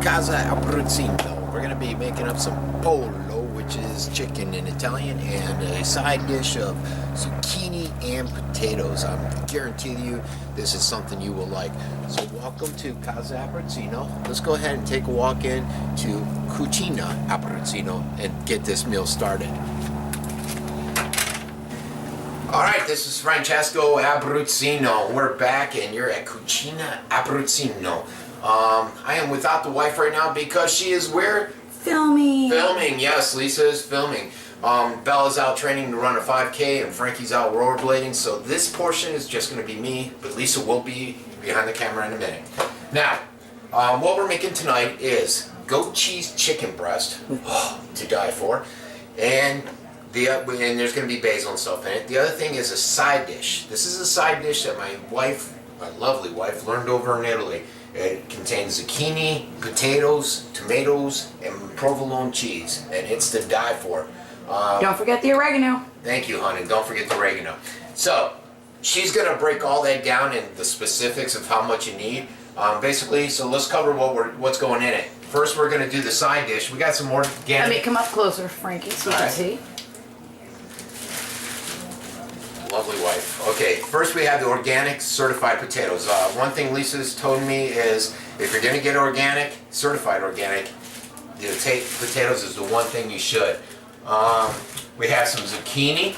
Cucina Abbruzzino. We're going to be making up some pollo, which is chicken in Italian, and a side dish of zucchini and potatoes. I'm guaranteeing you this is something you will like. So welcome to Cucina Abbruzzino. Let's go ahead and take a walk in to Cucina Abbruzzino and get this meal started. Alright, this is Francesco Abbruzzino. We're back and you're at Cucina Abbruzzino. I am without the wife right now because she is where? Filming. Filming, yes, Lisa is filming. Bella's out training to run a 5K and Frankie's out rollerblading, so this portion is just going to be me, but Lisa will be behind the camera in a minute. Now, what we're making tonight is goat cheese chicken breast, to die for, and there's going to be basil and stuff in it. The other thing is a side dish. This is a side dish that my wife, my lovely wife, learned over in Italy. It contains zucchini, potatoes, tomatoes, and provolone cheese, and it's to die for. Don't forget the oregano. Thank you, honey. Don't forget the oregano. So, she's going to break all that down in the specifics of how much you need. Basically, so let's cover what's going in it. First, we're going to do the side dish. We got some more organic. Let me come up closer, Frankie, so you can see. Lovely wife. Okay, first we have the organic certified potatoes. One thing Lisa's told me is if you're going to get organic, certified organic, the potatoes is the one thing you should. We have some zucchini.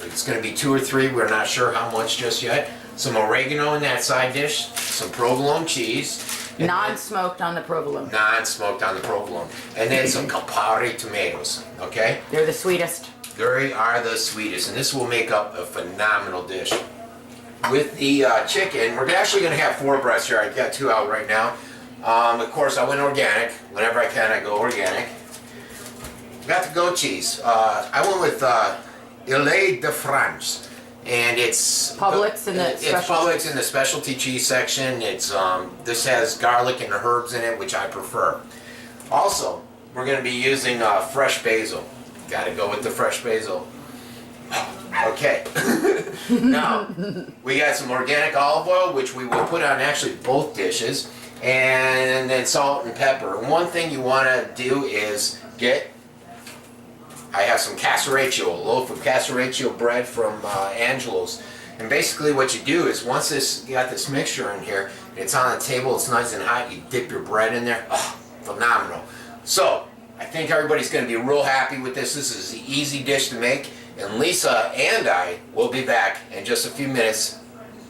It's going to be 2 or 3. We're not sure how much just yet. Some oregano in that side dish. Some provolone cheese. Non-smoked on the provolone. Non-smoked on the provolone. And then some Campari tomatoes. Okay? They're the sweetest. They are the sweetest, and this will make up a phenomenal dish. With the chicken, we're actually going to have 4 breasts here. I've got 2 out right now. Of course, I went organic. Whenever I can, I go organic. Got the goat cheese. I went with Ile de France, and it's Publix in the specialty cheese section. It's this has garlic and herbs in it, which I prefer. Also, we're going to be using fresh basil. Got to go with the fresh basil. Okay. Now, we got some organic olive oil, which we will put on actually both dishes, and then salt and pepper. And one thing you want to do is I have some casseraccio, a loaf of casseraccio bread from Angelo's. And basically what you do is once you got this mixture in here, it's on the table, it's nice and hot, you dip your bread in there. Oh, phenomenal. So, I think everybody's going to be real happy with this. This is an easy dish to make. And Lisa and I will be back in just a few minutes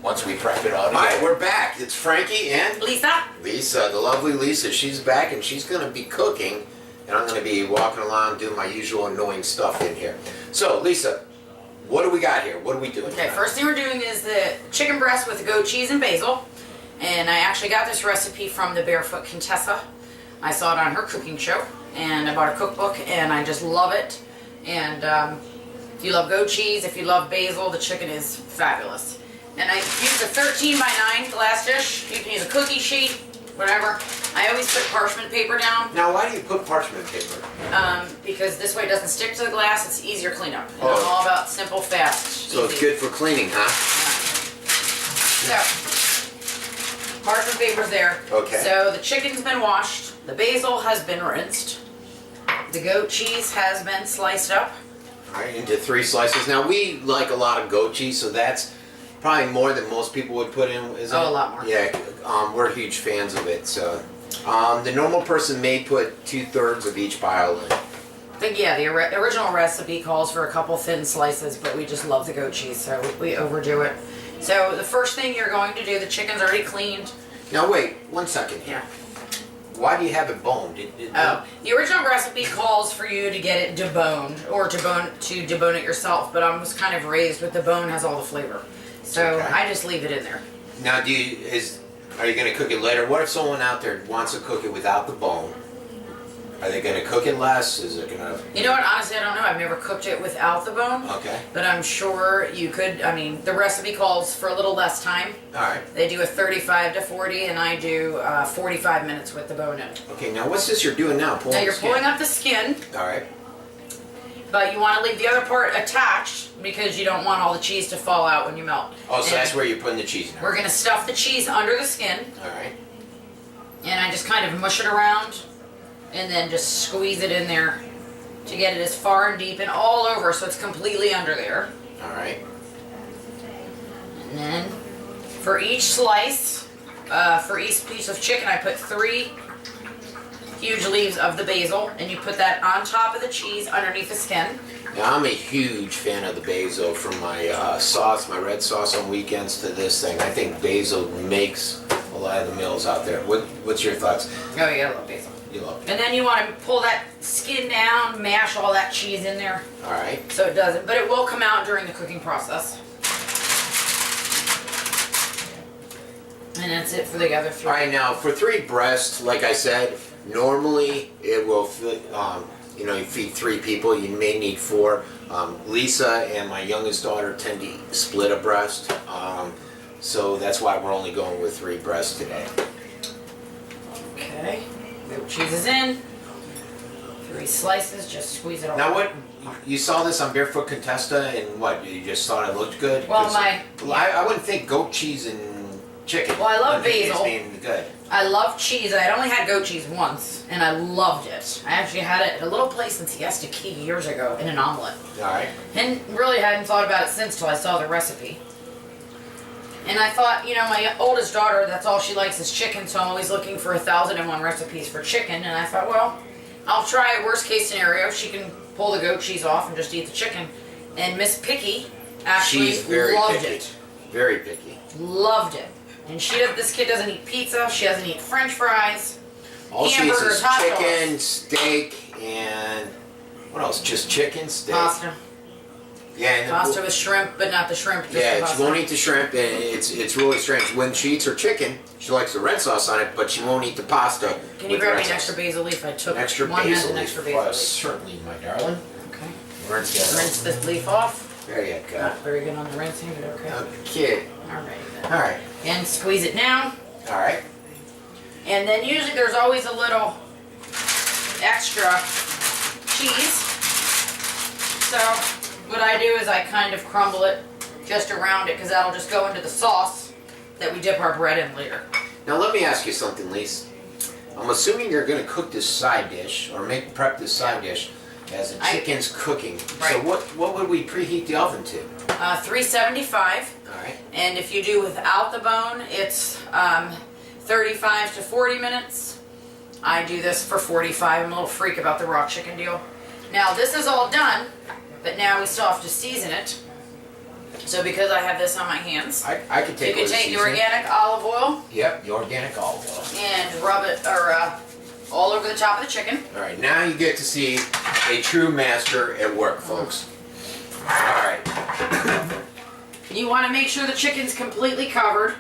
once we prep it all together. Alright, we're back. It's Frankie and Lisa. Lisa, the lovely Lisa. She's back and she's going to be cooking. And I'm going to be walking along doing my usual annoying stuff in here. So, Lisa, what do we got here? What are we doing? Okay, first thing we're doing is the chicken breast with goat cheese and basil. And I actually got this recipe from the Barefoot Contessa. I saw it on her cooking show. And I bought a cookbook, and I just love it. And if you love goat cheese, if you love basil, the chicken is fabulous. And I used a 13 by 9 glass dish. You can use a cookie sheet, whatever. I always put parchment paper down. Now, why do you put parchment paper? Because this way it doesn't stick to the glass. It's easier cleanup. And I'm all about simple, fast, So easy. it's good for cleaning, huh? Yeah. So, parchment paper's there. Okay. So the chicken's been washed. The basil has been rinsed. The goat cheese has been sliced up. Alright, into 3 slices. Now, we like a lot of goat cheese, so that's probably more than most people would put in, isn't it? Oh, a lot more. Yeah, we're huge fans of it. So, the normal person may put 2/3 of each pile in. I think, yeah, the original recipe calls for a couple thin slices, but we just love the goat cheese, so we overdo it. So the first thing you're going to do, the chicken's already cleaned. Now, wait, 1 second here. Yeah. Why do you have it boned? The original recipe calls for you to get it deboned, or to debone it yourself, but I was kind of raised with the bone has all the flavor. So Okay. I just leave it in there. Now, are you going to cook it later? What if someone out there wants to cook it without the bone? Are they going to cook it less? Is it going to... You know what, honestly, I don't know. I've never cooked it without the bone. Okay. But I'm sure you could. I mean, the recipe calls for a little less time. Alright. They do a 35 to 40, and I do 45 minutes with the bone in it. Okay, now what's this you're doing now? Now you're pulling up the skin, Alright. but you want to leave the other part attached because you don't want all the cheese to fall out when you melt. Oh, so And that's where you're putting the cheese now. we're going to stuff the cheese under the skin. Alright. And I just kind of mush it around and then just squeeze it in there to get it as far and deep and all over so it's completely under there. All right. And then for each slice, for each piece of chicken, I put 3 huge leaves of the basil, and you put that on top of the cheese underneath the skin. Now, I'm a huge fan of the basil, from my sauce, my red sauce on weekends to this thing. I think basil makes a lot of the meals out there. What's your thoughts? Oh yeah, I love basil. You love it. And then you want to pull that skin down, mash all that cheese in there. All right. So it doesn't, but it will come out during the cooking process. And that's it for the other 3. All right, now for 3 breasts, like I said, normally it will fit, you know, you feed 3 people, you may need 4. Lisa and my youngest daughter tend to split a breast, so that's why we're only going with 3 breasts today. Okay, goat cheese is in. 3 slices, just squeeze it all. Now what, you saw this on Barefoot Contessa, and what, you just thought it looked good? Well, 'Cause, I wouldn't think goat cheese and chicken. Well, I love wouldn't think basil. it's being good. I love cheese. I had only had goat cheese once, and I loved it. I actually had it at a little place in Siesta Key years ago in an omelet. All right. And really hadn't thought about it since till I saw the recipe. And I thought, you know, my oldest daughter, that's all she likes is chicken, so I'm always looking for 1,001 recipes for chicken. And I thought, well, I'll try it. Worst case scenario, she can pull the goat cheese off and just eat the chicken. And Miss Picky actually She's very loved picky. it. Very picky. Loved it. And this kid doesn't eat pizza. She doesn't eat French fries. All she eats is Hamburgers, hot chicken, dogs. steak, and what else? Just chicken, steak. Pasta. Yeah, and Pasta with shrimp, but not the shrimp. Just the yeah, pasta. she won't eat the shrimp, and it's really strange. When she eats her chicken, she likes the red sauce on it, but she won't eat the pasta. Can you with the grab red me an sauce. extra basil leaf? I took An extra one basil an leaf? extra basil leaf. Certainly, my darling. Okay. Rinse that. Rinse this leaf off. There you go. Not very good on the rinsing, but okay. Okay. Alright All then. right. And squeeze it down. All right. And then usually there's always a little extra cheese. So what I do is I kind of crumble it just around it because that'll just go into the sauce that we dip our bread in later. Now let me ask you something, Lisa. I'm assuming you're going to cook this side dish or prep this side dish as the chicken's cooking. Right. So what would we preheat the oven to? 375. All right. And if you do without the bone, it's 35 to 40 minutes. I do this for 45. I'm a little freak about the raw chicken deal. Now this is all done, but now we still have to season it. So because I have this on my hands, I could take. you can take the organic olive oil. Yep, the organic olive oil. And rub it all over the top of the chicken. All right, now you get to see a true master at work, folks. All right. You want to make sure the chicken's completely covered.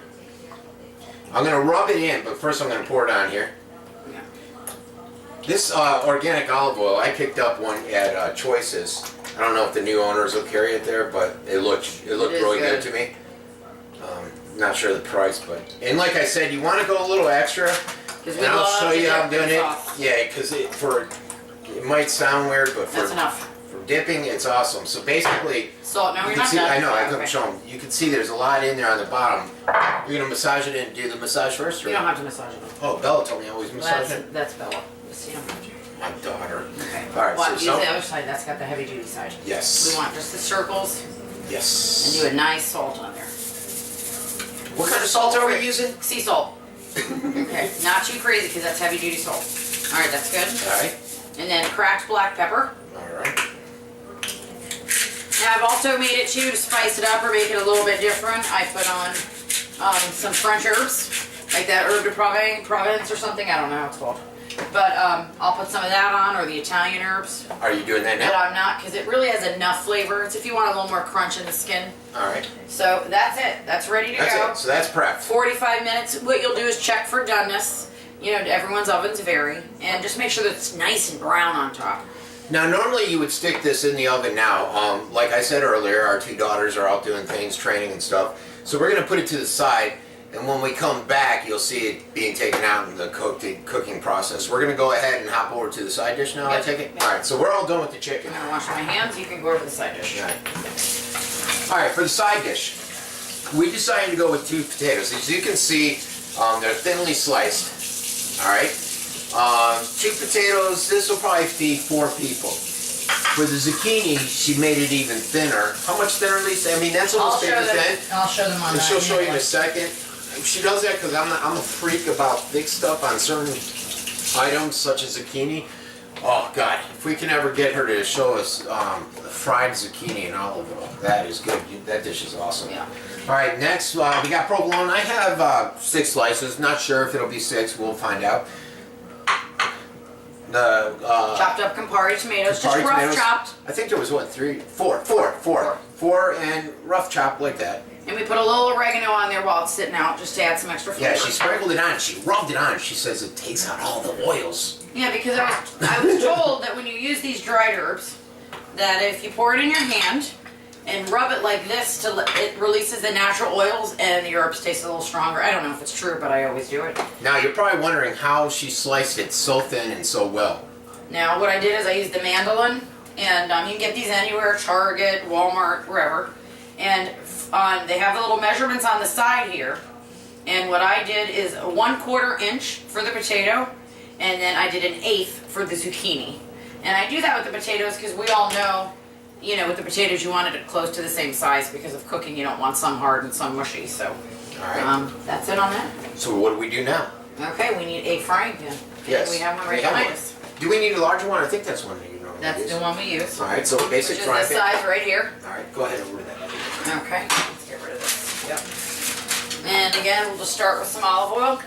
I'm going to rub it in, but first I'm going to pour it on here. This organic olive oil, I picked up one at Choices. I don't know if the new owners will carry it there, but it looked really good to me. Not sure the price, but and like I said, you want to go a little extra, and I'll show you how I'm doing it. Yeah, because it might sound weird, but That's enough. for dipping, it's awesome. So basically, Salt. No, you we're can not see. done. I know. I couldn't Okay. show them. You can see there's a lot in there on the bottom. You're gonna massage it in. Do the massage first, or? You don't have to massage it. Oh, Bella told me I always massage it. That's Bella. So you don't have to. My daughter. Okay. All right. Well, So use salt. the other side. That's got the heavy duty side. Yes. We want just the circles Yes. and do a nice salt on there. What kind of salt are we using? Sea salt. Okay. Not too crazy because that's heavy duty salt. All right, that's good. All right. And then cracked black pepper. All right. Now I've also made it too to spice it up or make it a little bit different. I put on some French herbs, like that herb de Provence or something. I don't know how it's called. But I'll put some of that on, or the Italian herbs. Are you doing that But now? I'm not, because it really has enough flavor. It's if you want a little more crunch in the skin. All right. So that's it. That's ready to That's go. it. So that's prepped. 45 minutes. What you'll do is check for doneness. You know, everyone's ovens vary. And just make sure that it's nice and brown on top. Now, normally you would stick this in the oven now. Like I said earlier, our 2 daughters are out doing things, training and stuff. So we're going to put it to the side. And when we come back, you'll see it being taken out in the cooking process. We're going to go ahead and hop over to the side dish now, I Yep. take it? Yep. All right, so we're all done with the chicken. I'm going to wash my hands. You can go over the side dish. All right. All right, for the side dish, we decided to go with 2 potatoes. As you can see, they're thinly sliced. All right. Cheap potatoes, this will probably feed 4 people. For the zucchini, she made it even thinner. How much thinner, Lisa? I mean, that's almost paper thin. I'll show them on And that. she'll show you in a second. She does that because I'm a freak about thick stuff on certain items, such as zucchini. Oh God, if we can ever get her to show us fried zucchini and olive oil, that is good. That dish is awesome. Yeah. All right, next we got provolone. I have 6 slices. Not sure if it'll be 6. We'll find out. The chopped up Campari tomatoes, just Campari rough tomatoes. chopped. I think there was what, 3, 4, 4 and rough chopped like that. And we put a little oregano on there while it's sitting out, just to add some extra flavor. Yeah, she sprinkled it on. She rubbed it on. She says it takes out all the oils. Yeah, because I was told that when you use these dried herbs, that if you pour it in your hand and rub it like this, it releases the natural oils and the herbs taste a little stronger. I don't know if it's true, but I always do it. Now you're probably wondering how she sliced it so thin and so well. Now what I did is I used the mandolin, and you can get these anywhere, Target, Walmart, wherever. And they have the little measurements on the side here. And what I did is a 1/4 inch for the potato, and then I did an 1/8 for the zucchini. And I do that with the potatoes because we all know, you know, with the potatoes you want it close to the same size because of cooking. You don't want some hard and some mushy. So All right. that's it on that. So what do we do now? Okay, we need a frying pan. Yes. We have one right we have behind one. us. Do we need a larger one? I think that's one that you normally That's use. the one we use. All right, so a basic Which is frying this pan. size right here. All right, go ahead over to that. Okay, let's get rid of this. Yep. And again, we'll just start with some olive oil.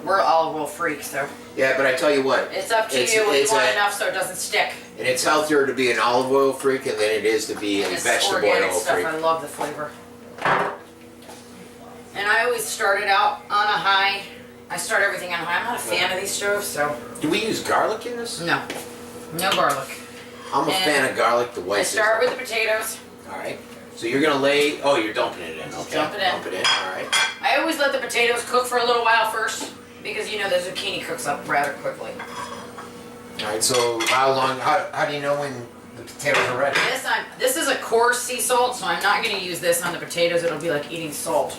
We're olive oil freaks, so Yeah, but I tell you what. it's up to It's- you if it's you want a- enough so it doesn't stick. And it's healthier to be an olive oil freak than it is to be a And this vegetable organic oil stuff, freak. I love the flavor. And I always start it out on a high. I start everything on a high. I'm not a fan of these stoves, so Do we use garlic in this? no garlic. I'm a And fan of garlic. The white. I start with the potatoes. All right. So you're gonna lay. Oh, you're dumping it in. Okay. Dump it in. Dump it in. All right. I always let the potatoes cook for a little while first because you know the zucchini cooks up rather quickly. All right. So how long? How do you know when the potatoes are ready? This is a coarse sea salt, so I'm not going to use this on the potatoes. It'll be like eating salt.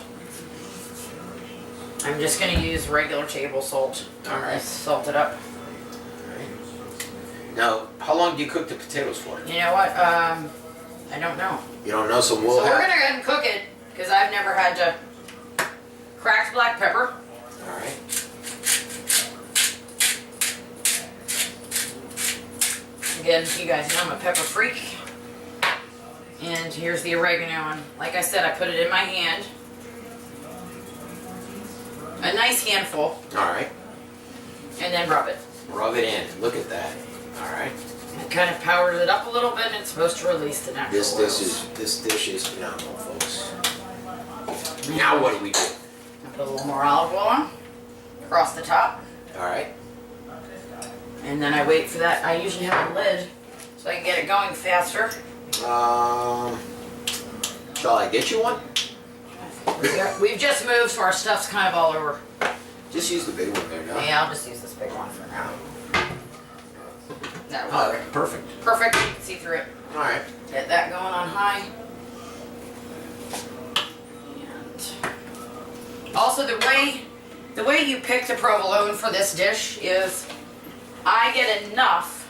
I'm just going to use regular table salt. All right. Salt it up. All right. Now, how long do you cook the potatoes for? You know what? I don't know. You don't know, so we'll So we're have. going to go ahead and cook it because I've never had to. Cracked black pepper. All right. Again, you guys know I'm a pepper freak. And here's the oregano. And like I said, I put it in my hand. A nice handful. All right. And then rub it. Rub it in. Look at that. All right. It kind of powers it up a little bit, and it's supposed to release the natural This oils. dish is phenomenal, folks. Now what do we do? I put a little more olive oil on, across the top, All right. and then I wait for that. I usually have a lid, so I can get it going faster. Shall I get you one? We've just moved, so our stuff's kind of all over. Just use the big one there now. Yeah, I'll just use this big one for now. That'll Oh, work. perfect. Perfect, you can see through it. All right. Get that going on high. And also the way you pick the provolone for this dish is I get enough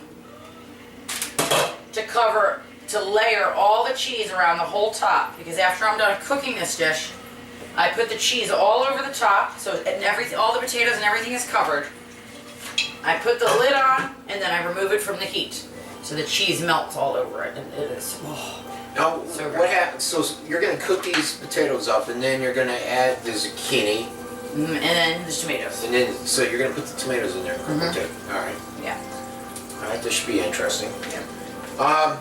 to layer all the cheese around the whole top, because after I'm done cooking this dish, I put the cheese all over the top, so all the potatoes and everything is covered. I put the lid on, and then I remove it from the heat, so the cheese melts all over it, and it is. Oh. Now, So what happens? So you're gonna cook these potatoes up, and then you're gonna add the zucchini, And then the tomatoes. and then so you're gonna put the tomatoes in there and cook them too. All right. Yeah. All right. This should be interesting. Yeah.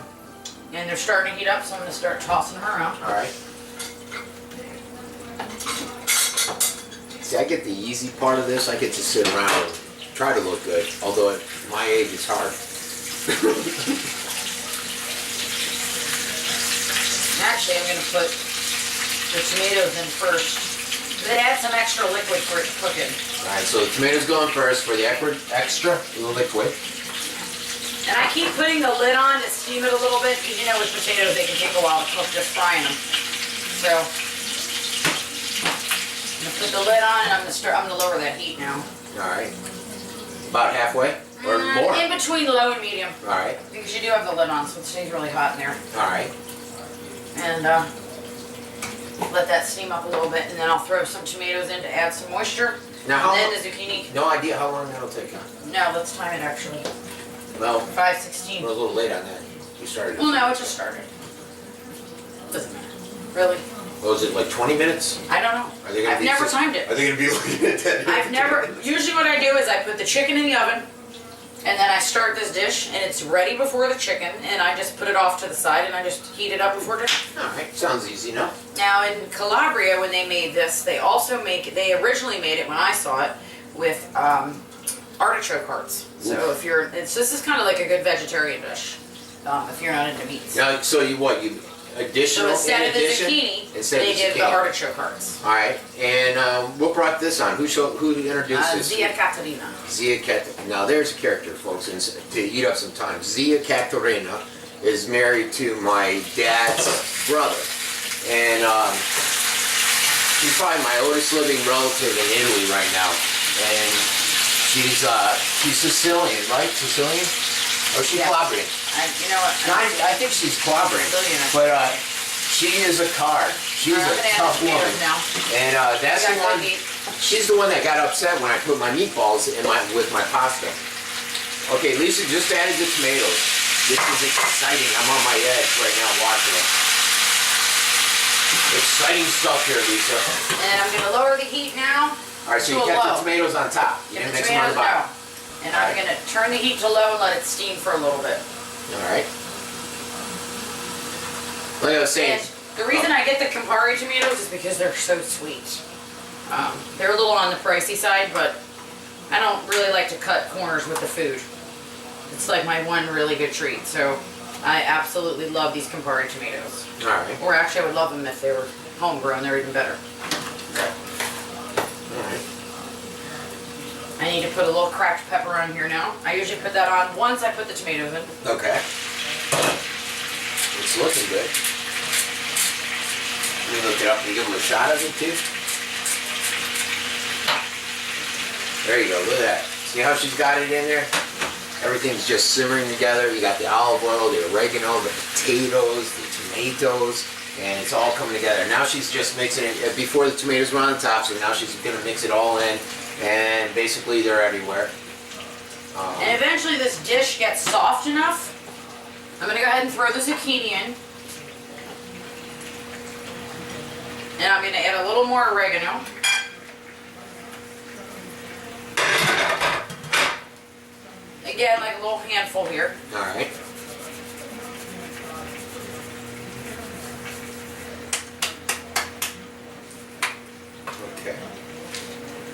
And they're starting to heat up, so I'm gonna start tossing them around. All right. See, I get the easy part of this. I get to sit around and try to look good, although at my age it's hard. Actually, I'm gonna put the tomatoes in first. They add some extra liquid for it to cook in. All right. So the tomatoes going first for the extra liquid. And I keep putting the lid on to steam it a little bit, because you know with potatoes they can take a while to cook just frying them. So gonna put the lid on and I'm gonna lower that heat now. Alright. About halfway? Or more? In between low and medium. Alright. Because you do have the lid on, so it stays really hot in there. Alright. And let that steam up a little bit, and then I'll throw some tomatoes in to add some moisture. Now, and then the zucchini. No idea how long that'll take, huh? No, let's time it actually. Well, 5:16. we're a little late on that. You started. Well, no, it just started. Doesn't matter. Really? Was it like 20 minutes? I don't know. Are they gonna I've be never timed it. Are they going to be looking at that? I've never. Usually, what I do is I put the chicken in the oven, and then I start this dish, and it's ready before the chicken, and I just put it off to the side, and I just heat it up before dinner. Alright, sounds easy enough. Now in Calabria, when they made this, they originally made it when I saw it with artichoke hearts. So if you're, this is kind of like a good vegetarian dish if you're not into meats. Now, so you additional? So instead of the zucchini, they did the artichoke hearts. All right, and what brought this on? Who introduced this? Zia Caterina. Zia Caterina. Now there's a character, folks, and to eat up some time. Zia Caterina is married to my dad's brother, and she's probably my oldest living relative in Italy right now, and she's Sicilian, right? Sicilian? Or she's Calabrian? You know what? I think she's Calabrian, but she is a card. She's a tough woman, and that's the one. She's the one that got upset when I put my meatballs with my pasta. Okay, Lisa just added the tomatoes. This is exciting. I'm on my edge right now watching it. Exciting stuff here, Lisa. And I'm going to lower the heat now. All right, so you got the tomatoes on top. You didn't mix them on the bottom. And I'm going to turn the heat to low and let it steam for a little bit. All right. Like I was saying. And the reason I get the Campari tomatoes is because they're so sweet. They're a little on the pricey side, but I don't really like to cut corners with the food. It's like my one really good treat. So I absolutely love these Campari tomatoes. All right. Or actually, I would love them if they were homegrown. They're even better. All right. I need to put a little cracked pepper on here now. I usually put that on once I put the tomatoes in. Okay. It's looking good. Let me look it up and give them a shot of it too. There you go, look at that. See how she's got it in there? Everything's just simmering together. You got the olive oil, the oregano, the potatoes, the tomatoes, and it's all coming together. Now she's just mixing it, before the tomatoes were on the top, so now she's gonna mix it all in, and basically they're everywhere. And eventually this dish gets soft enough. I'm gonna go ahead and throw the zucchini in. And I'm gonna add a little more oregano. Again, like a little handful here. All right. Okay.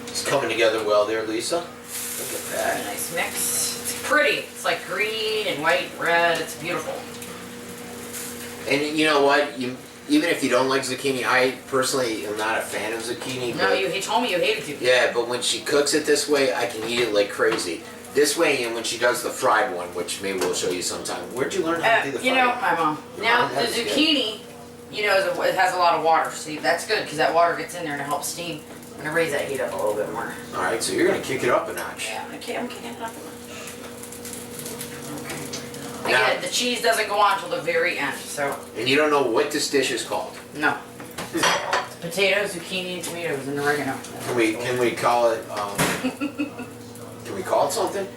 It's coming together well there, Lisa. Look at that. A nice mix. It's pretty. It's like green and white and red. It's beautiful. And you know what? Even if you don't like zucchini, I personally am not a fan of zucchini. No, he told me you hated zucchini. Yeah, but when she cooks it this way, I can eat it like crazy. This way, and when she does the fried one, which maybe we'll show you sometime. Where'd you learn how to do the fried one? You know, my mom. Now, the zucchini, you know, it has a lot of water. See, that's good because that water gets in there and it helps steam. I'm going to raise that heat up a little bit more. All right, so you're going to kick it up a notch. Yeah, I'm kicking it up a notch. Okay. Again, the cheese doesn't go on until the very end, so. And you don't know what this dish is called? No. Potatoes, zucchini, and tomatoes, and oregano. Can we call it? Can we call it something?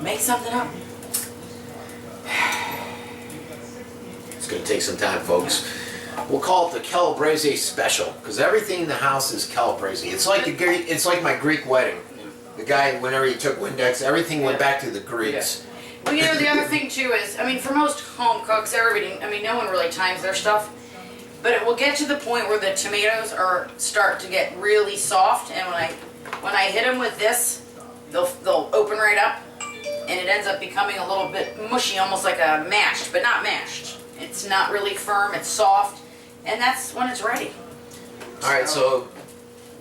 Make something up. It's going to take some time, folks. We'll call it the Calabrese special because everything in the house is Calabrese. It's like my Greek wedding. The guy, whenever he took Windex, everything went back to the Greeks. Well, you know, the other thing too is, I mean, for most home cooks, everybody, I mean, no one really times their stuff, but it will get to the point where the tomatoes start to get really soft, and when I hit them with this, they'll open right up, and it ends up becoming a little bit mushy, almost like a mashed, but not mashed. It's not really firm, it's soft, and that's when it's ready. All right, so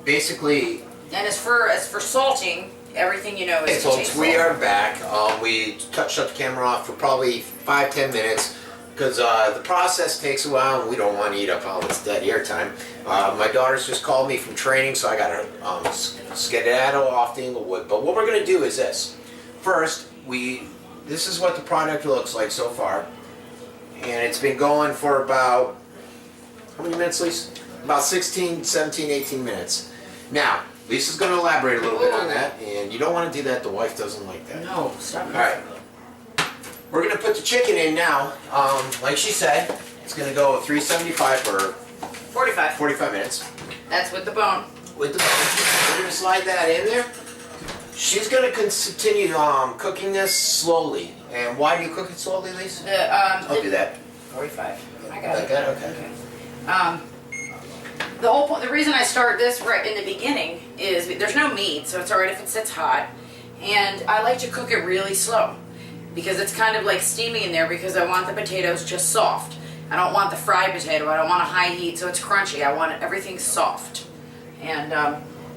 basically. And as for salting, everything you know is folks, we are back. We shut the camera off for probably 5-10 minutes because the process takes a while and we don't want to eat up all this dead air time. My daughter's just called me from training, so I got to skedaddle off to Inglewood. But what we're going to do is this. First, this is what the product looks like so far. And it's been going for about, how many minutes, Lisa? About 16, 17, 18 minutes. Now, Lisa's going to elaborate a little bit on that, and you don't want to do that. The wife doesn't like that. No, stop. All right. We're going to put the chicken in now. Like she said, it's going to go 375 for 45 minutes. That's with the bone. With the bone. We're going to slide that in there. She's going to continue cooking this slowly. And why do you cook it slowly, Lisa? I'll do that. 45. I got it. Okay. The whole point, the reason I start this right in the beginning is there's no meat, so it's alright if it sits hot. And I like to cook it really slow because it's kind of like steaming in there because I want the potatoes just soft. I don't want the fried potato. I don't want a high heat so it's crunchy. I want everything soft. And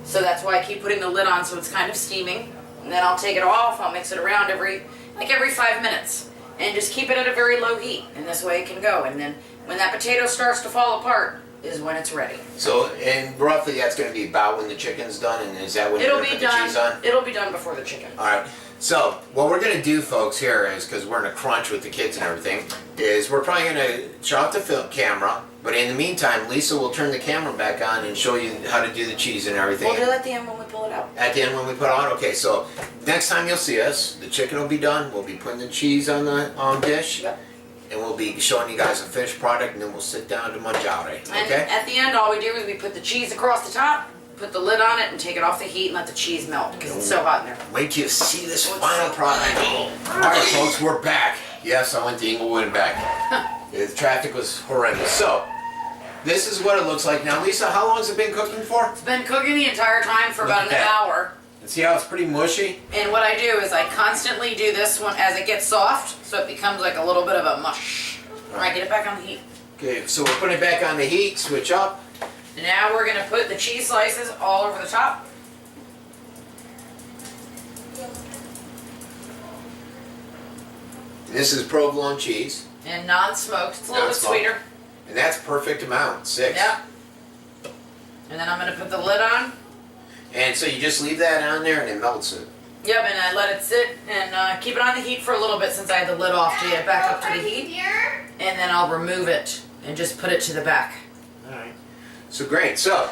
so that's why I keep putting the lid on so it's kind of steaming. And then I'll take it off. I'll mix it around every 5 minutes. And just keep it at a very low heat. And this way it can go. And then when that potato starts to fall apart is when it's ready. So, and roughly that's going to be about when the chicken's done, and is that when you're going to put the cheese on? It'll be done before the chicken. Alright, so what we're going to do, folks, here is, because we're in a crunch with the kids and everything, is we're probably going to shut off the film camera, but in the meantime, Lisa will turn the camera back on and show you how to do the cheese and everything. We'll do it at the end when we pull it out. At the end when we put it on? Okay, so next time you'll see us, the chicken will be done, we'll be putting the cheese on the dish. Yep. And we'll be showing you guys a finished product, and then we'll sit down to mangiare, And okay? at the end, all we do is we put the cheese across the top, put the lid on it, and take it off the heat and let the cheese melt because it's so hot in there. Wait till you see this final product. Alright folks, we're back. Yes, I went to Inglewood and back. The traffic was horrendous. So, this is what it looks like. Now Lisa, how long has it been cooking for? It's been cooking the entire time for about an hour. And see how it's pretty mushy? And what I do is I constantly do this one as it gets soft, so it becomes like a little bit of a mush. Alright, get it back on the heat. Okay, so we're putting it back on the heat, switch up. And now we're going to put the cheese slices all over the top. This is provolone cheese. And non-smoked, it's a little bit sweeter. And that's perfect amount, 6. Yeah. And then I'm going to put the lid on. And so you just leave that on there and it melts it. Yep, and I let it sit and keep it on the heat for a little bit since I had the lid off to get it back up to the heat. And then I'll remove it and just put it to the back. Alright. So great. So,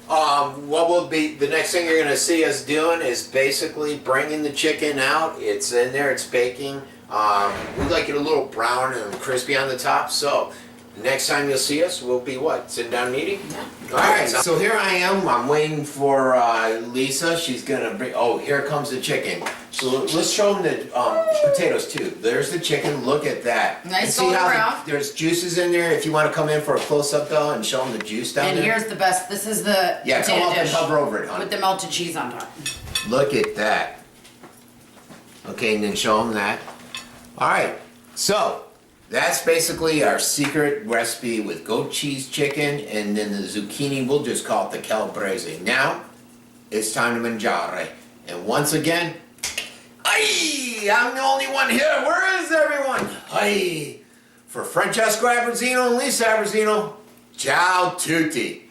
what will be, the next thing you're going to see us doing is basically bringing the chicken out. It's in there, it's baking. We like it a little brown and crispy on the top. So, the next time you'll see us, we'll be what? Sitting down and eating? Yeah. Alright, so here I am. I'm waiting for Lisa. She's going to bring, oh, here comes the chicken. So let's show them the potatoes too. There's the chicken. Look at that. Nice and see golden how brown. there's juices in there. If you want to come in for a close-up though and show them the juice down And there. here's the best, this is the Yeah, come potato up and dish hover over it, honey. with the melted cheese on top. Look at that. Okay, and then show them that. Alright, so that's basically our secret recipe with goat cheese chicken, and then the zucchini, we'll just call it the Calabrese. Now, it's time to mangiare. And once again, aye, I'm the only one here. Where is everyone? Aye. For Francesco Abbruzzino and Lisa Abbruzzino, ciao tutti.